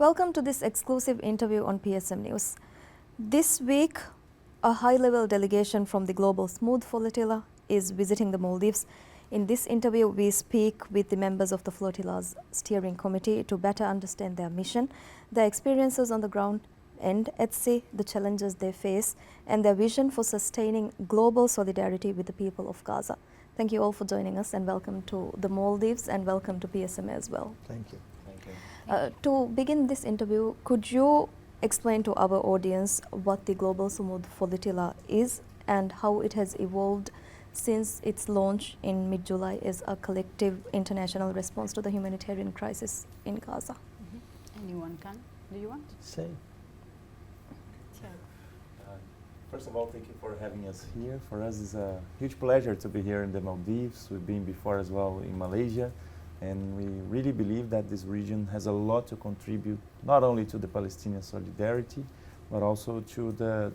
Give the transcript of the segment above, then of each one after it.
Welcome to this exclusive interview on PSM News. This week, a high-level delegation from the global Sumud Flotilla is visiting the Maldives. In this interview, we speak with the members of the flotilla's steering committee to better understand their mission, their experiences on the ground and at sea, the challenges they face, and their vision for sustaining global solidarity with the people of Gaza. Thank you all for joining us, and welcome to the Maldives, and welcome to PSM as well. Thank you. Thank you. To begin this interview, could you explain to our audience what the Global Sumud Flotilla is and how it has evolved since its launch in mid-July as a collective international response to the humanitarian crisis in Gaza? Anyone can? Do you want? Say. First of all, thank you for having us here. For us, it's a huge pleasure to be here in the Maldives. We've been before as well in Malaysia, and we really believe that this region has a lot to contribute, not only to the Palestinian solidarity, but also to the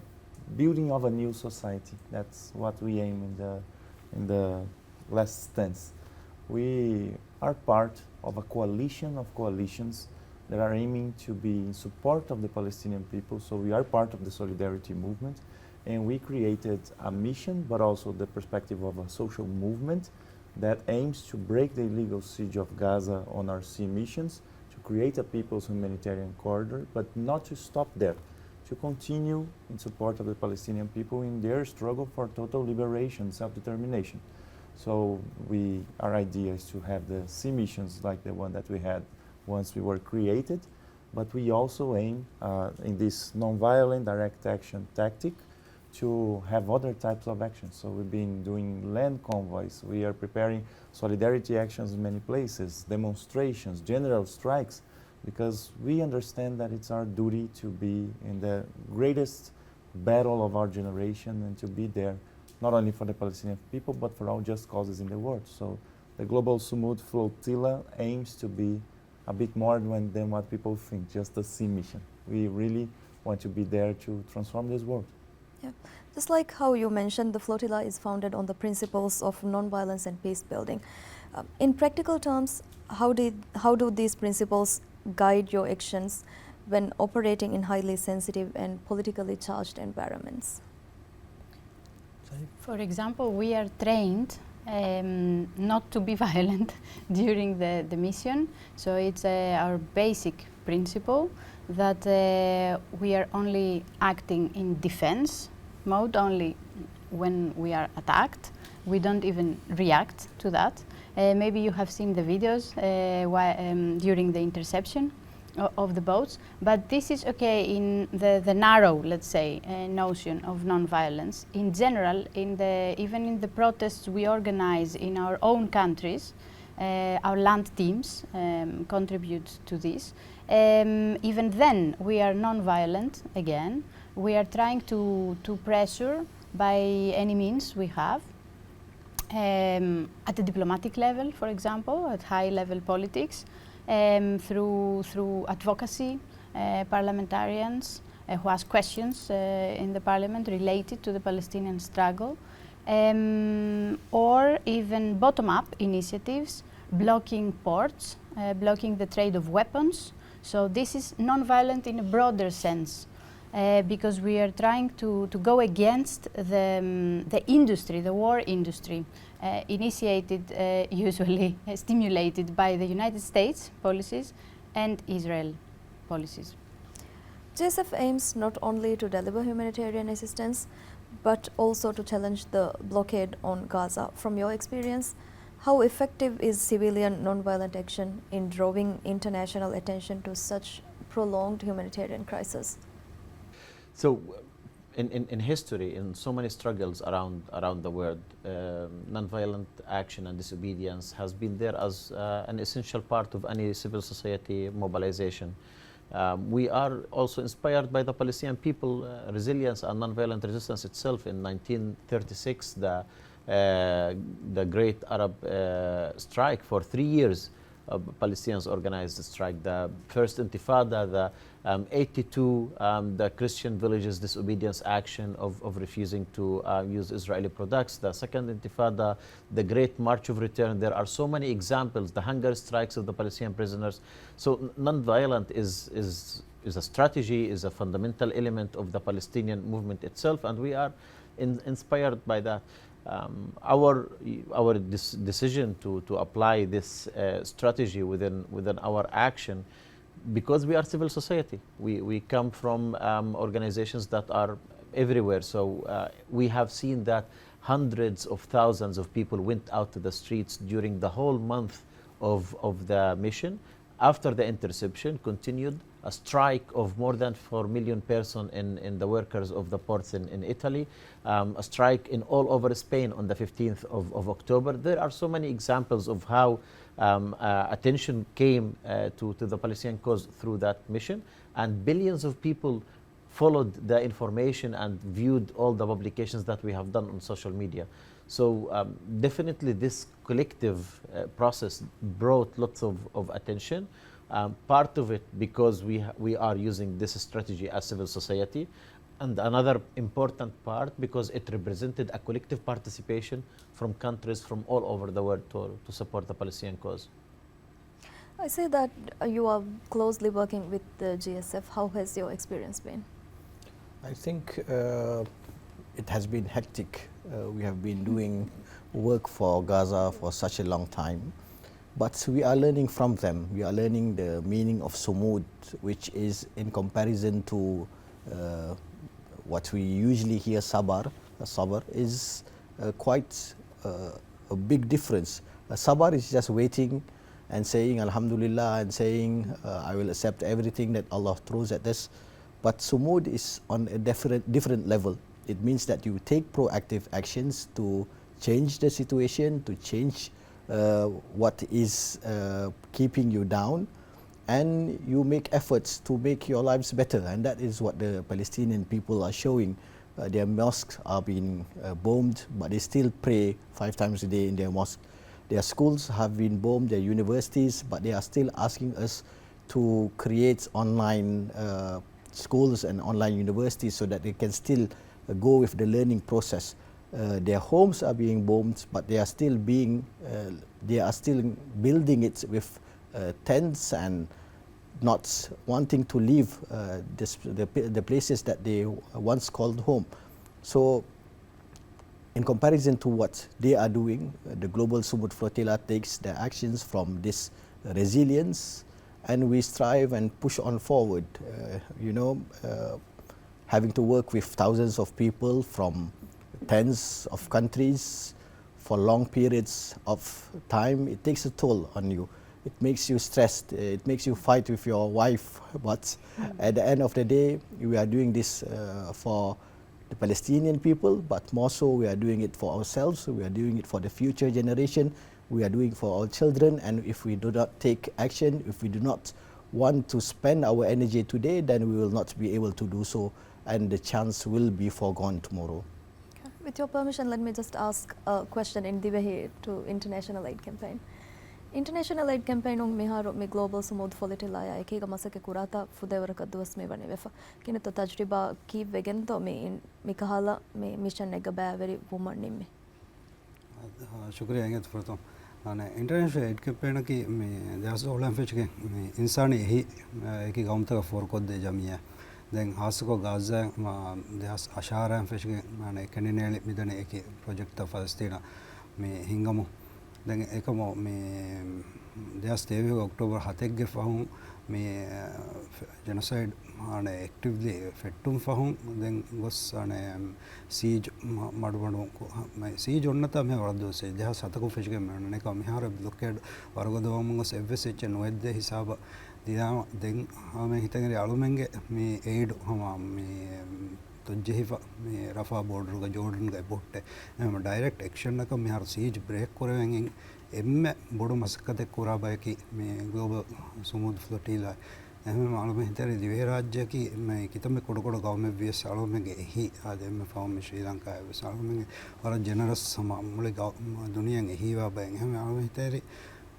building of a new society. That's what we aim in the last stance. We are part of a coalition of coalitions that are aiming to be in support of the Palestinian people, so we are part of the solidarity movement. And we created a mission, but also the perspective of a social movement that aims to break the illegal siege of Gaza on our sea missions, to create a people's humanitarian corridor, but not to stop there, to continue in support of the Palestinian people in their struggle for total liberation, self-determination. So our idea is to have the sea missions like the one that we had once we were created, but we also aim in this non-violent direct action tactic to have other types of actions. So we've been doing land convoys, we are preparing solidarity actions in many places, demonstrations, general strikes, because we understand that it's our duty to be in the greatest battle of our generation and to be there, not only for the Palestinian people, but for all just causes in the world. So the Global Sumud Flotilla aims to be a bit more than what people think, just a sea mission. We really want to be there to transform this world. Yeah. Just like how you mentioned, the flotilla is founded on the principles of non-violence and peace building. In practical terms, how do these principles guide your actions when operating in highly sensitive and politically charged environments? For example, we are trained not to be violent during the mission. So it's our basic principle that we are only acting in defense mode only when we are attacked. We don't even react to that. Maybe you have seen the videos during the interception of the boats, but this is okay in the narrow, let's say, notion of non-violence. In general, even in the protests we organize in our own countries, our land teams contribute to this. Even then, we are non-violent again. We are trying to pressure by any means we have. At the diplomatic level, for example, at high-level politics, through advocacy, parliamentarians who ask questions in the parliament related to the Palestinian struggle, or even bottom-up initiatives, blocking ports, blocking the trade of weapons. So this is non-violent in a broader sense, because we are trying to go against the industry, the war industry, initiated, usually stimulated by the United States policies and Israel policies. GSF aims not only to deliver humanitarian assistance, but also to challenge the blockade on Gaza. From your experience, how effective is civilian nonviolent action in drawing international attention to such prolonged humanitarian crisis? So, in history, in so many struggles around the world, nonviolent action and disobedience has been there as an essential part of any civil society mobilization. We are also inspired by the Palestinian people resilience and nonviolent resistance itself. In 1936, the great Arab strike for 3 years Palestinians organized the strike. The first Intifada, the 82, the Christian villages disobedience action of refusing to use Israeli products. The second Intifada, the Great March of Return. There are so many examples. The hunger strikes of the Palestinian prisoners. So non-violent is a strategy, is a fundamental element of the Palestinian movement itself, and we are inspired by that. Our decision to apply this strategy within our action, because we are civil society. We come from organizations that are everywhere. So we have seen that hundreds of thousands of people went out to the streets during the whole month of the mission. After the interception, continued a strike of more than 4 million persons in the workers of the ports in Italy, a strike in all over Spain on the 15th of October. There are so many examples of how attention came to the Palestinian cause through that mission, and billions of people followed the information and viewed all the publications that we have done on social media. So definitely this collective process brought lots of attention. Part of it because we are using this strategy as civil society, and another important part because it represented a collective participation from countries from all over the world to support the Palestinian cause. I say that you are closely working with the GSF. How has your experience been? I think it has been hectic. We have been doing work for Gaza for such a long time, but we are learning from them. We are learning the meaning of Sumud, which is in comparison to what we usually hear Sabar. Sabar is quite a big difference. Sabar is just waiting and saying Alhamdulillah and saying I will accept everything that Allah throws at us. But Sumud is on a different level. It means that you take proactive actions to change the situation, to change what is keeping you down, and you make efforts to make your lives better. And that is what the Palestinian people are showing. Their mosques are being bombed, but they still pray 5 times a day in their mosque. Their schools have been bombed, their universities, but they are still asking us to create online schools and online universities so that they can still go with the learning process. Their homes are being bombed, but they are still building it with tents and not wanting to leave the places that they once called home. So in comparison to what they are doing, the global Sumud Flotilla takes their actions from this resilience, and we strive and push on forward. Having to work with thousands of people from tens of countries for long periods of time, it takes a toll on you. It makes you stressed, it makes you fight with your wife, but at the end of the day, we are doing this for the Palestinian people, but more so we are doing it for ourselves, we are doing it for the future generation, we are doing it for our children, and if we do not take action, if we do not want to spend our energy today, then we will not be able to do so, and the chance will be foregone tomorrow. Okay. With your permission, let me just ask a question in dhehvi to International Aid Campaign. International Aid Campaign on me global Sumud Flotilla ya ekiga masake kurata fudevara duas me bane vefa kinto tajriba ki vegento me kahala me mission ega ba very woman nimme. शुक्रिया अंगत फरतो अने international ad campaign की में देश Olam fetch के इंसानी ही एक गांव तक फोर को दे जमिया देन हास को गाजा देश अशारा फेच के माने कनेनेल मिदने एक प्रोजेक्ट फलस्तीना में हिंगमो देन एकमो में देश देवी अक्टूबर हातेक के फाहू में जेनोसाइड आने एक्टिवली फेट्टुम फाहू देन गोस आने सीज माडवणो मैं सीज उन्नता में वरदो से जहाँ सतको फेच के मैंने कहा मैं हारे ब्लॉकेड वरगदो मंगो सेवे से चनवेदे हिसाब दिया देन हमें हितंगे आलुमेंगे मैं एड हम मैं तो जेहिफा मैं रफा बॉर्डर का जोर्डन का बोट्टे मैं डायरेक्ट एक्शन ना का मैं हार सीज ब्रेक करेंगे एम्मे बड़ो मस्कते कोरा बाय की मैं ग्लोबल सुमुद फ्लोटिला हमें मालूम है तेरे दिवे राज्य की मैं कितने में कोड़कोड़ गांव में भी सालों में गए ही आज मैं फाउं में श्रीलंका है सालों में और जनरस हम मुले गांव दुनिया में ही वाह बाय हमें मालूम है तेरे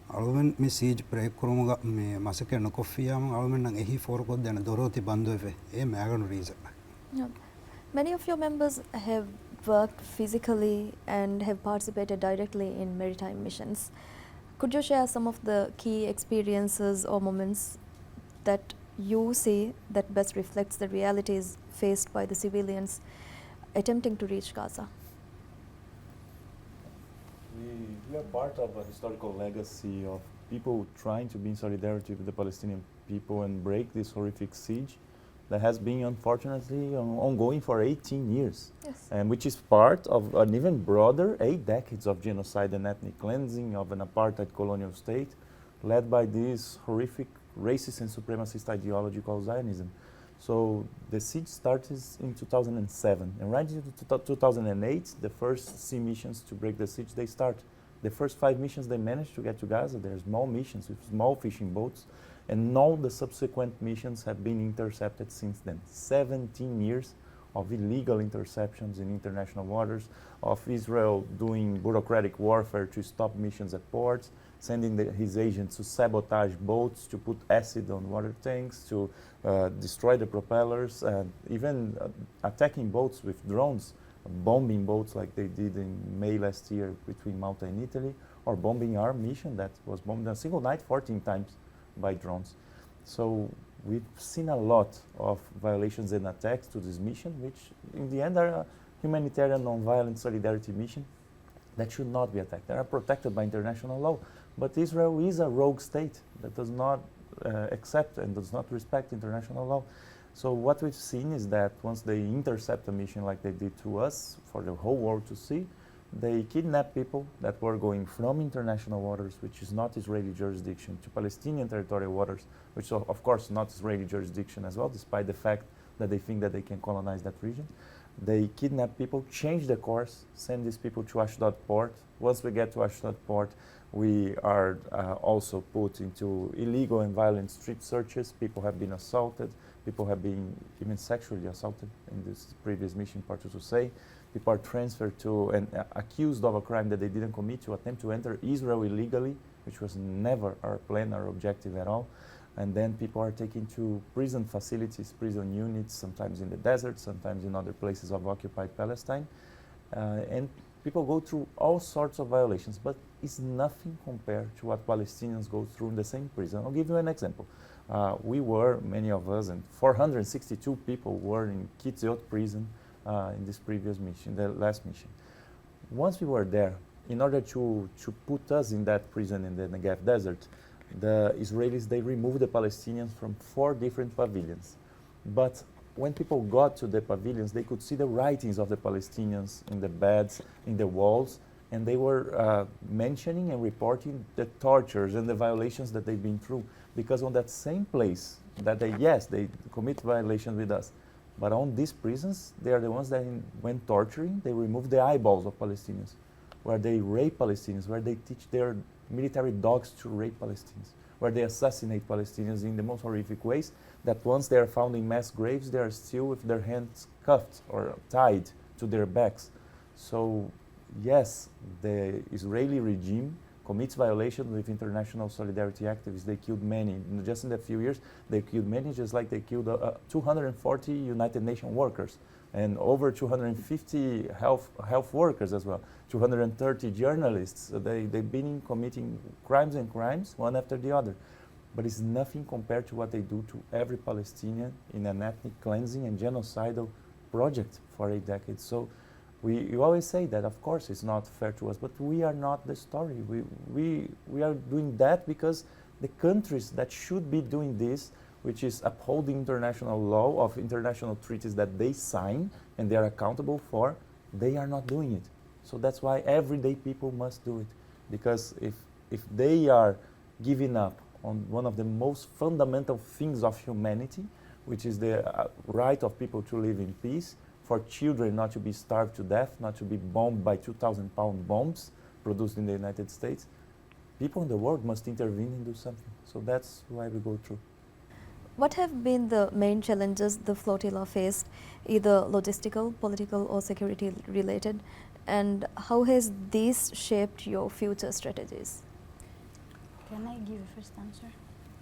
Alwen mi siege break krumunga me masake no kofia mang alwen nang ehi for god den doroti bandoeve e magan reason. Yeah. Many of your members have worked physically and have participated directly in maritime missions. Could you share some of the key experiences or moments that you see that best reflects the realities faced by the civilians attempting to reach Gaza? We are part of a historical legacy of people trying to be in solidarity with the Palestinian people and break this horrific siege that has been unfortunately ongoing for 18 years. Yes. And which is part of an even broader 8 decades of genocide and ethnic cleansing of an apartheid colonial state led by this horrific racist and supremacist ideology called Zionism. So the siege started in 2007, and right in 2008, the first sea missions to break the siege, they start. The first 5 missions they managed to get to Gaza, they're small missions with small fishing boats, and all the subsequent missions have been intercepted since then. 17 years of illegal interceptions in international waters, of Israel doing bureaucratic warfare to stop missions at ports, sending his agents to sabotage boats, to put acid on water tanks, to destroy the propellers, and even attacking boats with drones, bombing boats like they did in May last year between Malta and Italy, or bombing our mission that was bombed in a single night 14 times by drones. So we've seen a lot of violations and attacks to this mission, which in the end are a humanitarian non-violent solidarity mission that should not be attacked. They are protected by international law. But Israel is a rogue state that does not accept and does not respect international law. So what we've seen is that once they intercept a mission like they did to us, for the whole world to see, they kidnap people that were going from international waters, which is not Israeli jurisdiction, to Palestinian territorial waters, which are, of course, not Israeli jurisdiction as well, despite the fact that they think that they can colonize that region. They kidnap people, change the course, send these people to Ashdod port. Once we get to Ashdod port, we are also put into illegal and violent strip searches. People have been assaulted. People have been even sexually assaulted in this previous mission, part to say. People are transferred to and accused of a crime that they didn't commit, to attempt to enter Israel illegally, which was never our plan, our objective at all. And then people are taken to prison facilities, prison units, sometimes in the desert, sometimes in other places of occupied Palestine. And people go through all sorts of violations, but it's nothing compared to what Palestinians go through in the same prison. I'll give you an example. We were, many of us, and 462 people were in Kitzot prison in this previous mission, the last mission. Once we were there, in order to put us in that prison in the Negev desert, the Israelis, they removed the Palestinians from 4 different pavilions. But when people got to the pavilions, they could see the writings of the Palestinians in the beds, in the walls, and they were mentioning and reporting the tortures and the violations that they've been through. Because on that same place that they commit violations with us, but on these prisons, they are the ones that when torturing, they remove the eyeballs of Palestinians, where they rape Palestinians, where they teach their military dogs to rape Palestinians, where they assassinate Palestinians in the most horrific ways, that once they are found in mass graves, they are still with their hands cuffed or tied to their backs. So yes, the Israeli regime commits violations with international solidarity activists. They killed many. Just in a few years, they killed many, just like they killed 240 United Nations workers and over 250 health workers as well, 230 journalists. They've been committing crimes and crimes, one after the other. But it's nothing compared to what they do to every Palestinian in an ethnic cleansing and genocidal project for 8 decades. So you always say that, of course, it's not fair to us, but we are not the story. We are doing that because the countries that should be doing this, which is upholding international law of international treaties that they sign and they are accountable for, they are not doing it. So that's why everyday people must do it. Because if they are giving up on one of the most fundamental things of humanity, which is the right of people to live in peace, for children not to be starved to death, not to be bombed by 2,000-pound bombs produced in the United States, people in the world must intervene and do something. So that's why we go through. What have been the main challenges the flotilla faced, either logistical, political, or security related, and how has this shaped your future strategies? Can I give a first answer?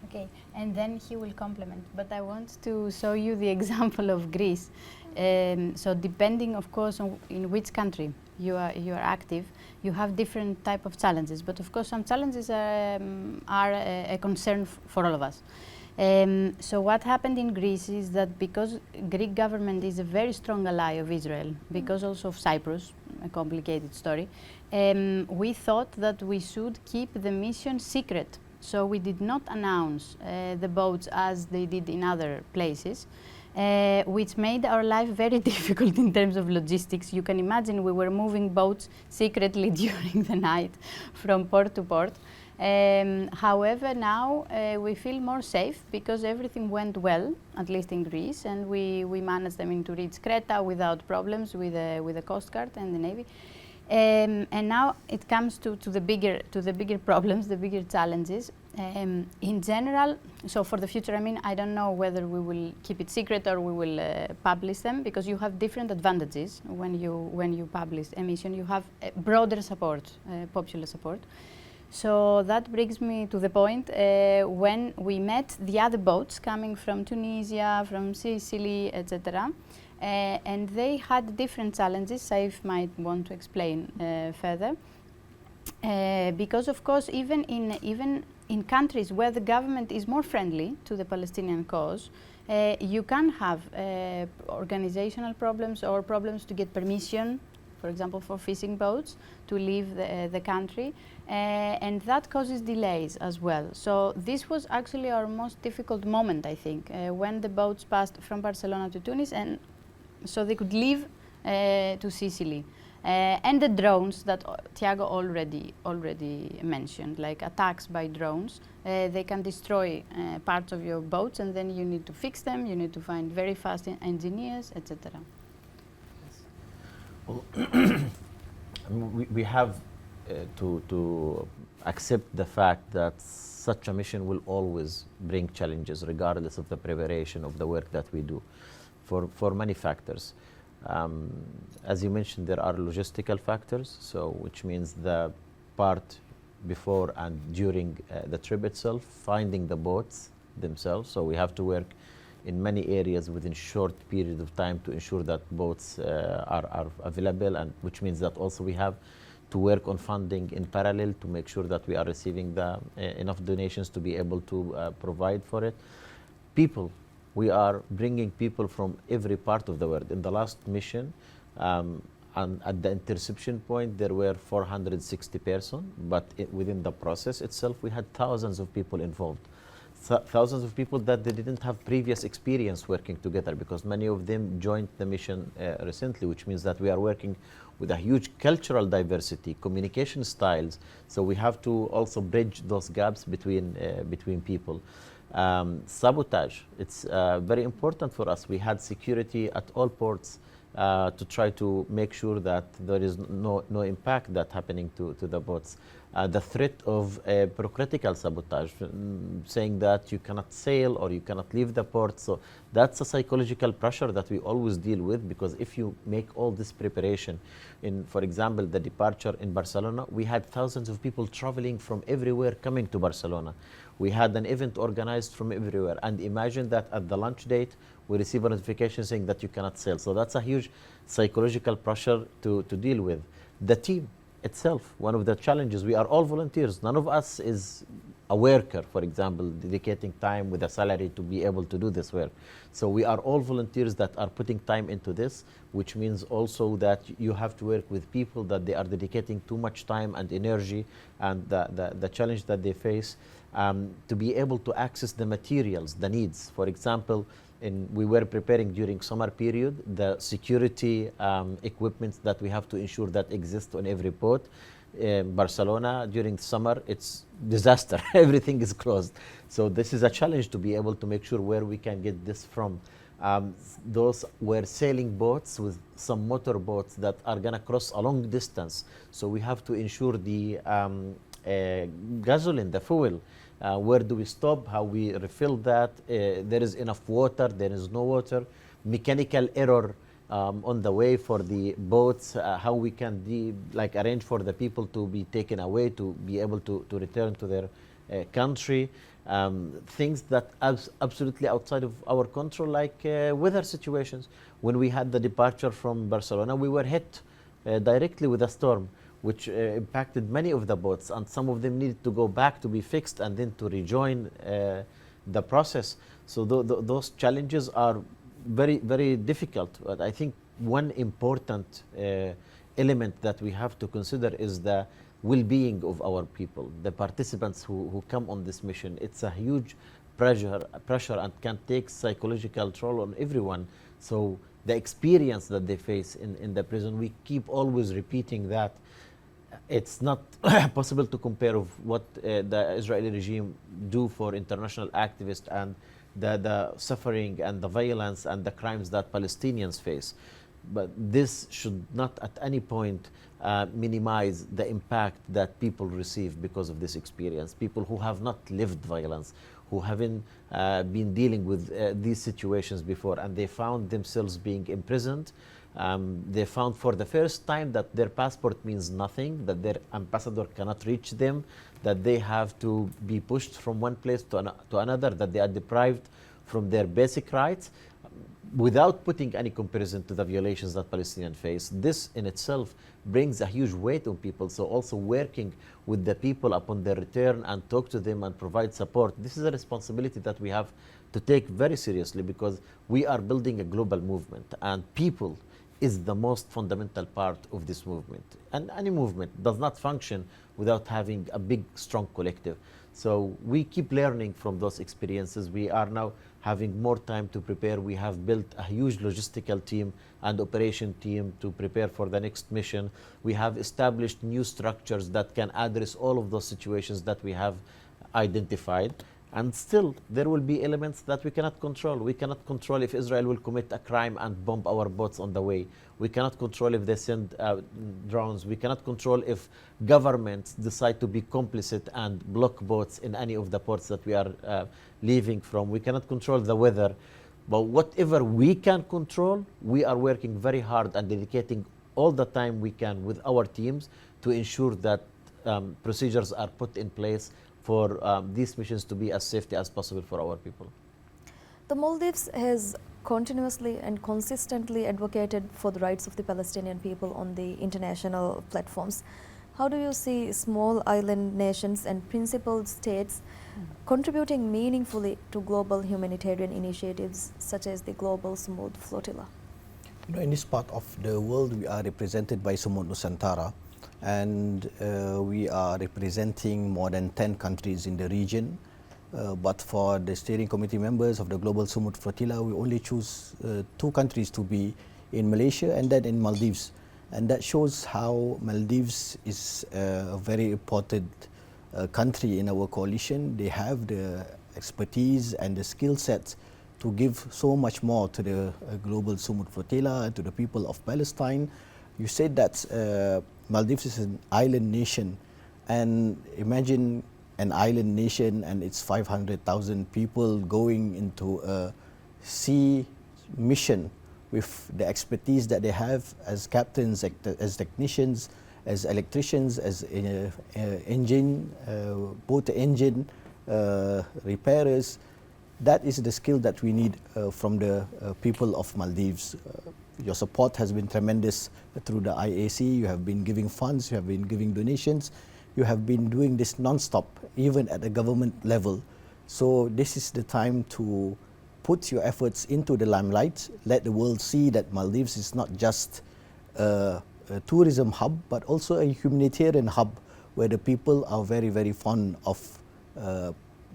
Okay, and then he will complement. But I want to show you the example of Greece. So depending, of course, on in which country you are active, you have different type of challenges. But of course, some challenges are a concern for all of us. So what happened in Greece is that because Greek government is a very strong ally of Israel, because also of Cyprus, a complicated story, we thought that we should keep the mission secret. So we did not announce the boats as they did in other places, which made our life very difficult in terms of logistics. You can imagine we were moving boats secretly during the night from port to port. However, now we feel more safe because everything went well, at least in Greece, and we managed to reach Creta without problems with the Coast Guard and the Navy. And now it comes to the bigger problems, the bigger challenges. In general, so for the future, I don't know whether we will keep it secret or we will publish them, because you have different advantages when you publish a mission. You have broader support, popular support. So that brings me to the point when we met the other boats coming from Tunisia, from Sicily, etc. And they had different challenges. Saif might want to explain further. Because of course, even in countries where the government is more friendly to the Palestinian cause, you can have organizational problems or problems to get permission, for example, for fishing boats to leave the country, and that causes delays as well. So this was actually our most difficult moment, I think, when the boats passed from Barcelona to Tunis, and so they could leave to Sicily. And the drones that Tiago already mentioned, like attacks by drones, they can destroy parts of your boats, and then you need to fix them, you need to find very fast engineers, etc. Well, we have to accept the fact that such a mission will always bring challenges, regardless of the preparation of the work that we do, for many factors. As you mentioned, there are logistical factors, so which means the part before and during the trip itself, finding the boats themselves. So we have to work in many areas within short period of time to ensure that boats are available, and which means that also we have to work on funding in parallel to make sure that we are receiving the enough donations to be able to provide for it. People. We are bringing people from every part of the world. In the last mission, and at the interception point, there were 460 persons, but within the process itself, we had thousands of people involved. Thousands of people that they didn't have previous experience working together, because many of them joined the mission recently, which means that we are working with a huge cultural diversity, communication styles. So we have to also bridge those gaps between people. Sabotage, it's very important for us. We had security at all ports to try to make sure that there is no impact that happening to the boats. The threat of bureaucratical sabotage, saying that you cannot sail or you cannot leave the port. So that's a psychological pressure that we always deal with, because if you make all this preparation, for example, the departure in Barcelona, we had thousands of people traveling from everywhere coming to Barcelona. We had an event organized from everywhere, and imagine that at the launch date, we receive a notification saying that you cannot sail. So that's a huge psychological pressure to deal with. The team itself, one of the challenges, we are all volunteers. None of us is a worker, for example, dedicating time with a salary to be able to do this work. So we are all volunteers that are putting time into this, which means also that you have to work with people that they are dedicating too much time and energy, and the challenge that they face to be able to access the materials, the needs. For example, we were preparing during summer period the security equipment that we have to ensure that exists on every port. Barcelona during summer, it's disaster. Everything is closed. So this is a challenge to be able to make sure where we can get this from. Those were sailing boats with some motor boats that are gonna cross a long distance. So we have to ensure the gasoline, the fuel. Where do we stop? How we refill that? There is enough water, there is no water. Mechanical error on the way for the boats, how we can arrange for the people to be taken away to be able to return to their country, things that absolutely outside of our control, like weather situations. When we had the departure from Barcelona, we were hit directly with a storm, which impacted many of the boats, and some of them needed to go back to be fixed and then to rejoin the process. So those challenges are very, very difficult. But I think one important element that we have to consider is the well-being of our people, the participants who come on this mission. It's a huge pressure and can take psychological toll on everyone. So the experience that they face in the prison, we keep always repeating that. It's not possible to compare of what the Israeli regime do for international activists and the suffering and the violence and the crimes that Palestinians face. But this should not at any point minimize the impact that people receive because of this experience. People who have not lived violence, who haven't been dealing with these situations before, and they found themselves being imprisoned. They found for the first time that their passport means nothing, that their ambassador cannot reach them, that they have to be pushed from one place to another, that they are deprived from their basic rights, without putting any comparison to the violations that Palestinians face. This in itself brings a huge weight on people. So also working with the people upon their return and talk to them and provide support, this is a responsibility that we have to take very seriously, because we are building a global movement, and people is the most fundamental part of this movement. And any movement does not function without having a big, strong collective. So we keep learning from those experiences. We are now having more time to prepare. We have built a huge logistical team and operation team to prepare for the next mission. We have established new structures that can address all of those situations that we have identified. And still, there will be elements that we cannot control. We cannot control if Israel will commit a crime and bomb our boats on the way. We cannot control if they send drones. We cannot control if governments decide to be complicit and block boats in any of the ports that we are leaving from. We cannot control the weather. But whatever we can control, we are working very hard and dedicating all the time we can with our teams to ensure that procedures are put in place for these missions to be as safety as possible for our people. The Maldives has continuously and consistently advocated for the rights of the Palestinian people on the international platforms. How do you see small island nations and principal states contributing meaningfully to global humanitarian initiatives such as the global Sumud Flotilla? You know, in this part of the world, we are represented by Sumud Nusantara, and we are representing more than 10 countries in the region. But for the steering committee members of the Global Sumud Flotilla, we only choose 2 countries to be in Malaysia and then in Maldives. And that shows how Maldives is a very important country in our coalition. They have the expertise and the skill sets to give so much more to the Global Sumud Flotilla and to the people of Palestine. You said that Maldives is an island nation, and imagine an island nation and its 500,000 people going into a sea mission with the expertise that they have as captains, as technicians, as electricians, as boat engine repairers. That is the skill that we need from the people of Maldives. Your support has been tremendous through the IAC. You have been giving funds, you have been giving donations, you have been doing this non-stop, even at the government level. So this is the time to put your efforts into the limelight, let the world see that Maldives is not just a tourism hub, but also a humanitarian hub where the people are very, very fond of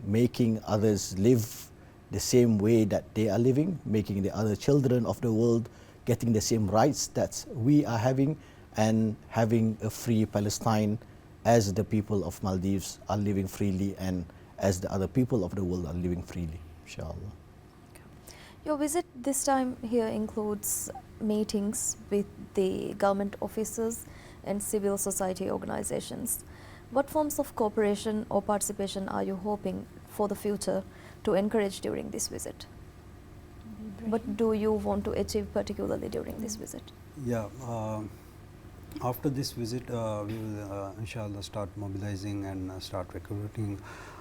making others live the same way that they are living, making the other children of the world getting the same rights that we are having, and having a free Palestine as the people of Maldives are living freely and as the other people of the world are living freely, inshallah. Your visit this time here includes meetings with the government officers and civil society organizations. What forms of cooperation or participation are you hoping for the future to encourage during this visit? What do you want to achieve particularly during this visit? Yeah, after this visit, we will inshallah start mobilizing and start recruiting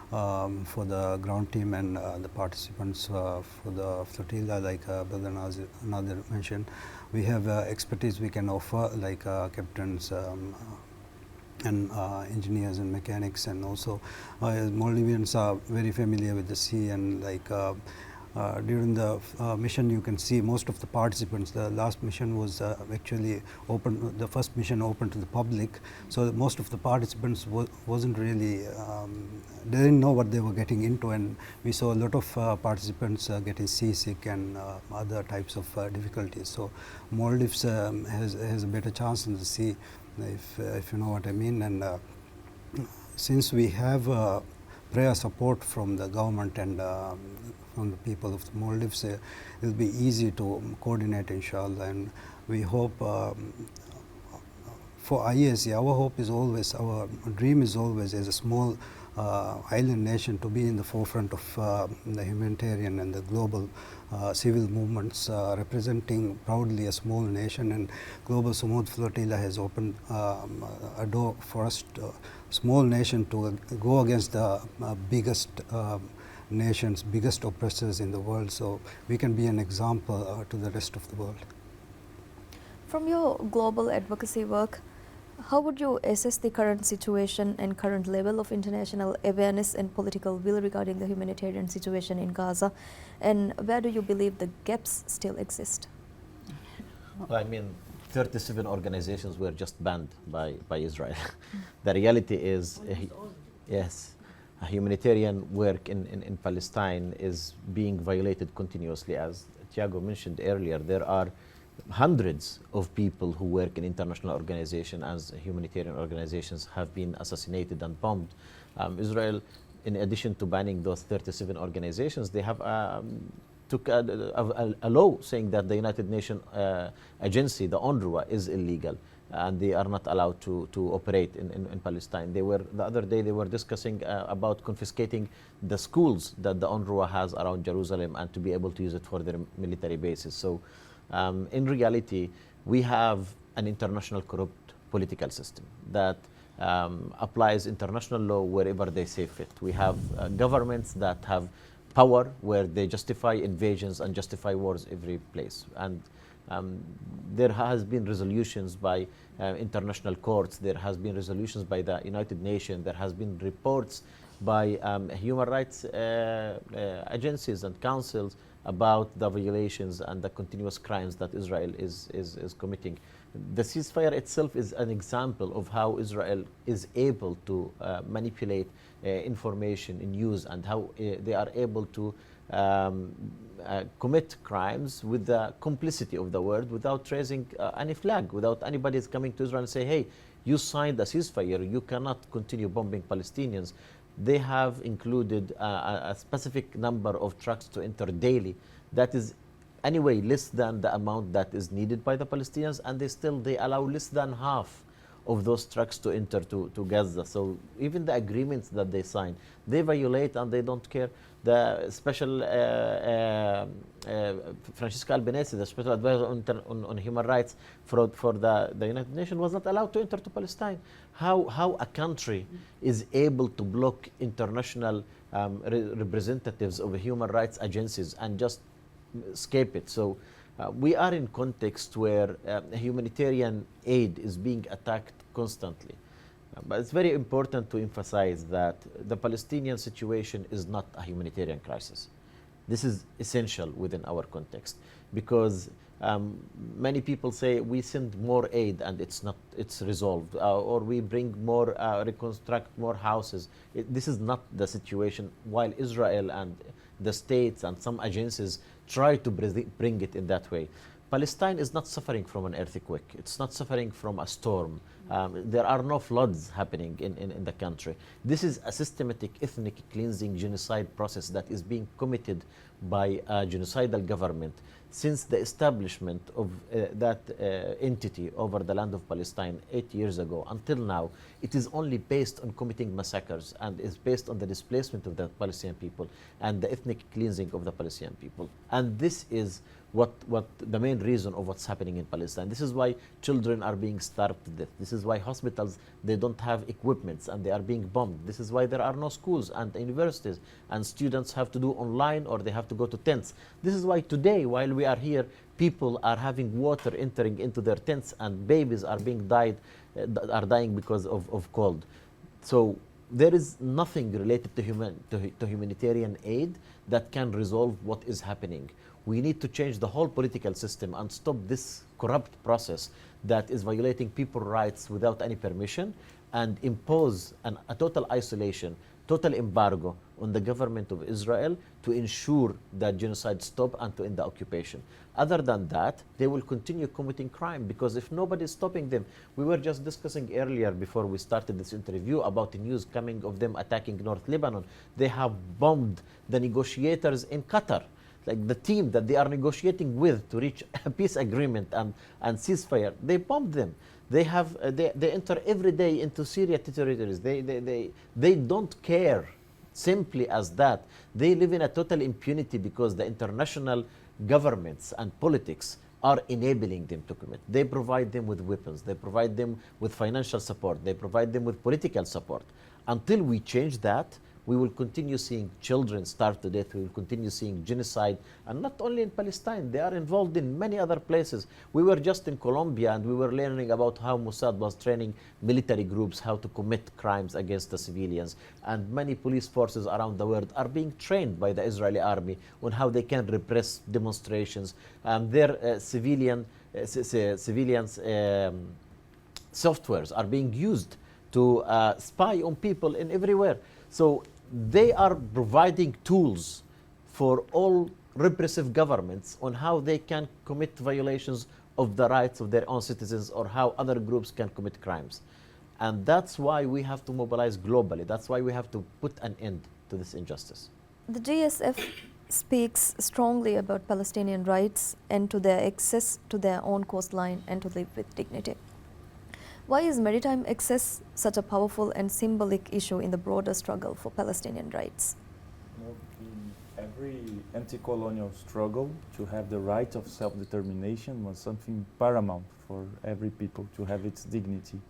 for the ground team and the participants for the flotilla, like Brother Nadir mentioned. We have expertise we can offer, like captains and engineers and mechanics, and also Maldivians are very familiar with the sea, and like during the mission you can see most of the participants. The last mission was actually open, the first mission open to the public, so most of the participants wasn't really, they didn't know what they were getting into, and we saw a lot of participants getting seasick and other types of difficulties. So Maldives has a better chance in the sea, if you know what I mean. And since we have prayer support from the government and from the people of the Maldives, it will be easy to coordinate, inshallah. And we hope for IAC, our hope is always, our dream is always, as a small island nation, to be in the forefront of the humanitarian and the global civil movements, representing proudly a small nation. And Global Sumud Flotilla has opened a door for us, small nation, to go against the biggest nations, biggest oppressors in the world, so we can be an example to the rest of the world. From your global advocacy work, how would you assess the current situation and current level of international awareness and political will regarding the humanitarian situation in Gaza, and where do you believe the gaps still exist? Well, I mean, 37 organizations were just banned by Israel. The reality is, yes, humanitarian work in Palestine is being violated continuously. As Tiago mentioned earlier, there are hundreds of people who work in international organizations as humanitarian organizations have been assassinated and bombed. Israel, in addition to banning those 37 organizations, they have took a law saying that the United Nations agency, the UNRWA, is illegal, and they are not allowed to operate in Palestine. The other day they were discussing about confiscating the schools that the UNRWA has around Jerusalem and to be able to use it for their military bases. So in reality, we have an international corrupt political system that applies international law wherever they see fit. We have governments that have power where they justify invasions and justify wars every place. And there has been resolutions by international courts, there has been resolutions by the United Nations, there has been reports by human rights agencies and councils about the violations and the continuous crimes that Israel is committing. The ceasefire itself is an example of how Israel is able to manipulate information in news, and how they are able to commit crimes with the complicity of the world without raising any flag, without anybody coming to Israel and say, hey, you signed a ceasefire, you cannot continue bombing Palestinians. They have included a specific number of trucks to enter daily that is anyway less than the amount that is needed by the Palestinians, and they allow less than half of those trucks to enter to Gaza. So even the agreements that they sign, they violate and they don't care. The special Francisco Albanese, the special advisor on human rights for the United Nations, was not allowed to enter to Palestine. How a country is able to block international representatives of human rights agencies and just escape it? So we are in context where humanitarian aid is being attacked constantly. But it's very important to emphasize that the Palestinian situation is not a humanitarian crisis. This is essential within our context, because many people say we send more aid and it's resolved, or we bring more, reconstruct more houses. This is not the situation, while Israel and the states and some agencies try to bring it in that way. Palestine is not suffering from an earthquake. It's not suffering from a storm. There are no floods happening in the country. This is a systematic ethnic cleansing genocide process that is being committed by a genocidal government since the establishment of that entity over the land of Palestine 8 years ago until now. It is only based on committing massacres and is based on the displacement of the Palestinian people and the ethnic cleansing of the Palestinian people. And this is what the main reason of what's happening in Palestine. This is why children are being starved to death. This is why hospitals, they don't have equipments and they are being bombed. This is why there are no schools and universities and students have to do online or they have to go to tents. This is why today, while we are here, people are having water entering into their tents and babies are being dying because of cold. So there is nothing related to humanitarian aid that can resolve what is happening. We need to change the whole political system and stop this corrupt process that is violating people's rights without any permission and impose a total isolation, total embargo on the government of Israel to ensure that genocide stop and to end the occupation. Other than that, they will continue committing crime because if nobody is stopping them, we were just discussing earlier before we started this interview about the news coming of them attacking North Lebanon. They have bombed the negotiators in Qatar, like the team that they are negotiating with to reach a peace agreement and ceasefire. They bombed them. They enter every day into Syria territories. They don't care simply as that. They live in a total impunity because the international governments and politics are enabling them to commit. They provide them with weapons. They provide them with financial support. They provide them with political support. Until we change that, we will continue seeing children starve to death. We will continue seeing genocide, and not only in Palestine. They are involved in many other places. We were just in Colombia and we were learning about how Mossad was training military groups how to commit crimes against the civilians. And many police forces around the world are being trained by the Israeli army on how they can repress demonstrations. Their civilians softwares are being used to spy on people in everywhere. So they are providing tools for all repressive governments on how they can commit violations of the rights of their own citizens or how other groups can commit crimes. And that's why we have to mobilize globally. That's why we have to put an end to this injustice. The GSF speaks strongly about Palestinian rights and to their access to their own coastline and to live with dignity. Why is maritime access such a powerful and symbolic issue in the broader struggle for Palestinian rights? In every anti-colonial struggle, to have the right of self-determination was something paramount for every people to have its dignity.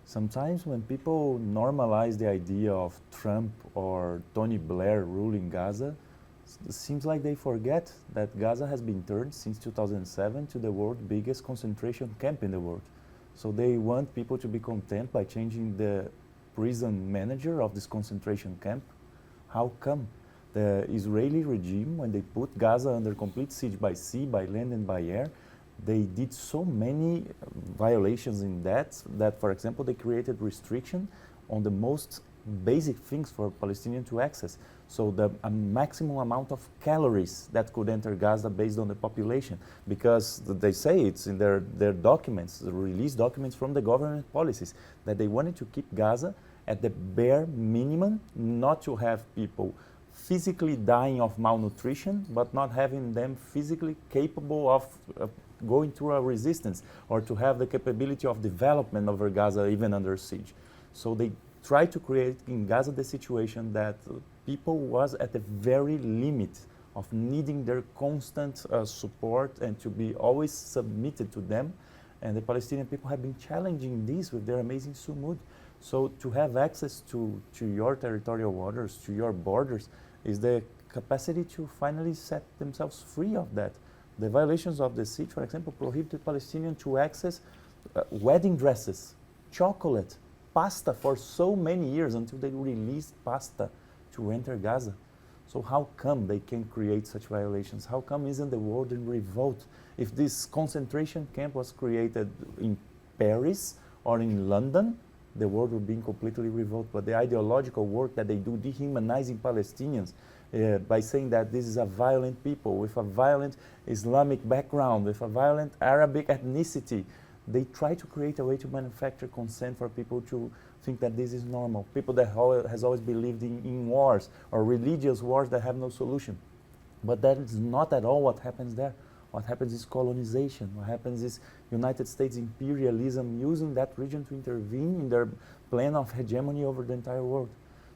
Sometimes when people normalize the idea of Trump or Tony Blair ruling Gaza, it seems like they forget that Gaza has been turned since 2007 to the world's biggest concentration camp in the world. So they want people to be content by changing the prison manager of this concentration camp. How come the Israeli regime, when they put Gaza under complete siege by sea, by land and by air, they did so many violations in that, for example, they created restriction on the most basic things for Palestinians to access. So a maximum amount of calories that could enter Gaza based on the population, because they say it's in their documents, the release documents from the government policies, that they wanted to keep Gaza at the bare minimum, not to have people physically dying of malnutrition, but not having them physically capable of going through a resistance or to have the capability of development over Gaza even under siege. So they try to create in Gaza the situation that people was at the very limit of needing their constant support and to be always submitted to them. And the Palestinian people have been challenging this with their amazing Sumud. So to have access to your territorial waters, to your borders, is the capacity to finally set themselves free of that. The violations of the siege, for example, prohibited Palestinians to access wedding dresses, chocolate, pasta for so many years until they released pasta to enter Gaza. So how come they can create such violations? How come isn't the world in revolt? If this concentration camp was created in Paris or in London, the world would be in completely revolt. But the ideological work that they do, dehumanizing Palestinians by saying that this is a violent people with a violent Islamic background, with a violent Arabic ethnicity, they try to create a way to manufacture consent for people to think that this is normal. People that has always believed in wars or religious wars that have no solution. But that is not at all what happens there. What happens is colonization. What happens is United States imperialism using that region to intervene in their plan of hegemony over the entire world.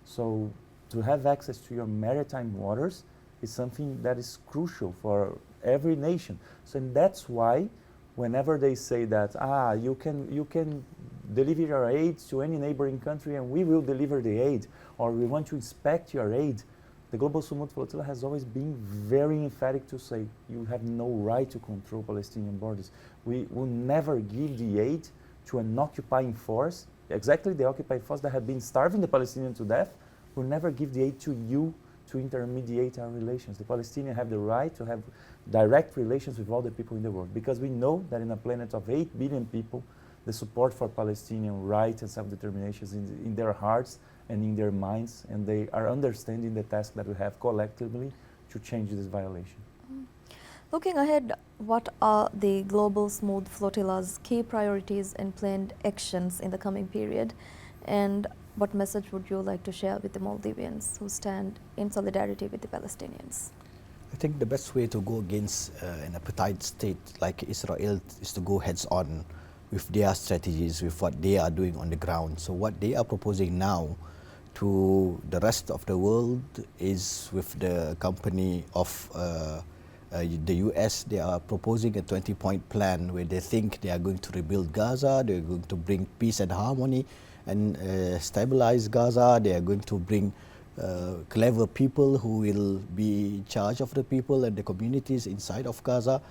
So to have access to your maritime waters is something that is crucial for every nation. So and that's why whenever they say that, you can deliver your aid to any neighboring country and we will deliver the aid, or we want to inspect your aid, the Global Sumud Flotilla has always been very emphatic to say, you have no right to control Palestinian borders. We will never give the aid to an occupying force, exactly the occupying force that have been starving the Palestinians to death. We'll never give the aid to you to intermediate our relations. The Palestinians have the right to have direct relations with all the people in the world, because we know that in a planet of 8 billion people, the support for Palestinian rights and self-determination is in their hearts and in their minds, and they are understanding the task that we have collectively to change this violation. Looking ahead, what are the Global Sumud Flotilla's key priorities and planned actions in the coming period? And what message would you like to share with the Maldivians who stand in solidarity with the Palestinians? I think the best way to go against an apartheid state like Israel is to go heads on with their strategies, with what they are doing on the ground. So what they are proposing now to the rest of the world is with the company of the US. They are proposing a 20-point plan where they think they are going to rebuild Gaza, they're going to bring peace and harmony and stabilize Gaza. They are going to bring clever people who will be in charge of the people and the communities inside of Gaza.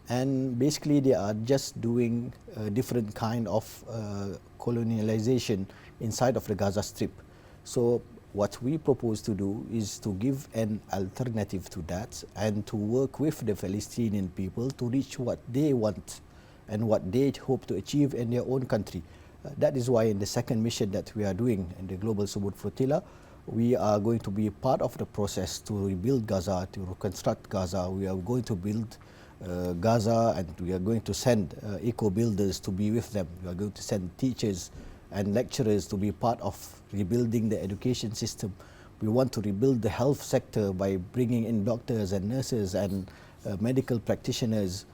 And basically they are just doing a different kind of colonialization inside of the Gaza Strip. So what we propose to do is to give an alternative to that and to work with the Palestinian people to reach what they want and what they hope to achieve in their own country. That is why in the second mission that we are doing in the Global Sumud Flotilla, we are going to be part of the process to rebuild Gaza, to reconstruct Gaza. We are going to build Gaza, and we are going to send eco-builders to be with them. We are going to send teachers and lecturers to be part of rebuilding the education system. We want to rebuild the health sector by bringing in doctors and nurses and medical practitioners.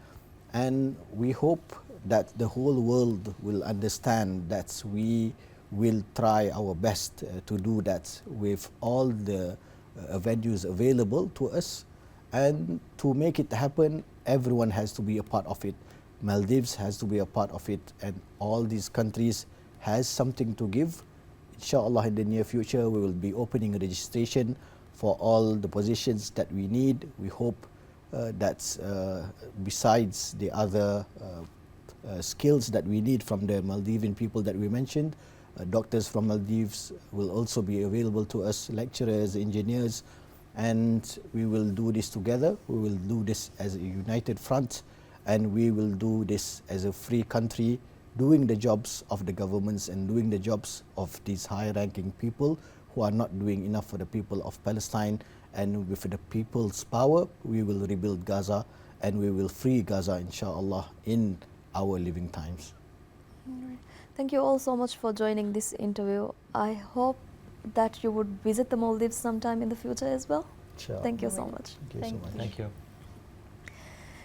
And we hope that the whole world will understand that we will try our best to do that with all the venues available to us. And to make it happen, everyone has to be a part of it. Maldives has to be a part of it, and all these countries has something to give. Inshallah, in the near future, we will be opening registration for all the positions that we need. We hope that besides the other skills that we need from the Maldivian people that we mentioned, doctors from Maldives will also be available to us, lecturers, engineers, and we will do this together. We will do this as a united front, and we will do this as a free country, doing the jobs of the governments and doing the jobs of these high-ranking people who are not doing enough for the people of Palestine. And with the people's power, we will rebuild Gaza and we will free Gaza, inshallah, in our living times. Thank you all so much for joining this interview. I hope that you would visit the Maldives sometime in the future as well. Sure. Thank you so much. Thank you so much. Thank you.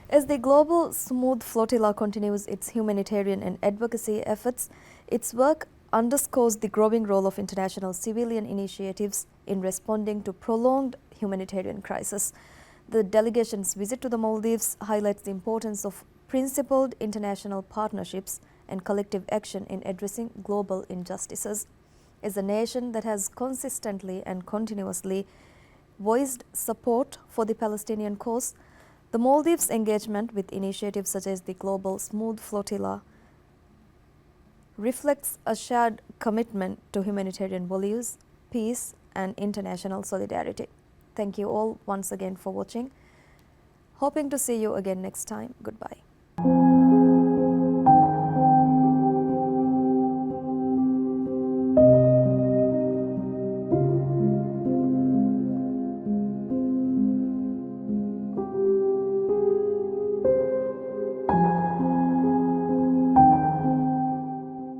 As the Global Sumud Flotilla continues its humanitarian and advocacy efforts, its work underscores the growing role of international civilian initiatives in responding to prolonged humanitarian crisis. The delegation's visit to the Maldives highlights the importance of principled international partnerships and collective action in addressing global injustices. As a nation that has consistently and continuously voiced support for the Palestinian cause, the Maldives' engagement with initiatives such as the Global Sumud Flotilla reflects a shared commitment to humanitarian values, peace, and international solidarity. Thank you all once again for watching. Hoping to see you again next time. Goodbye.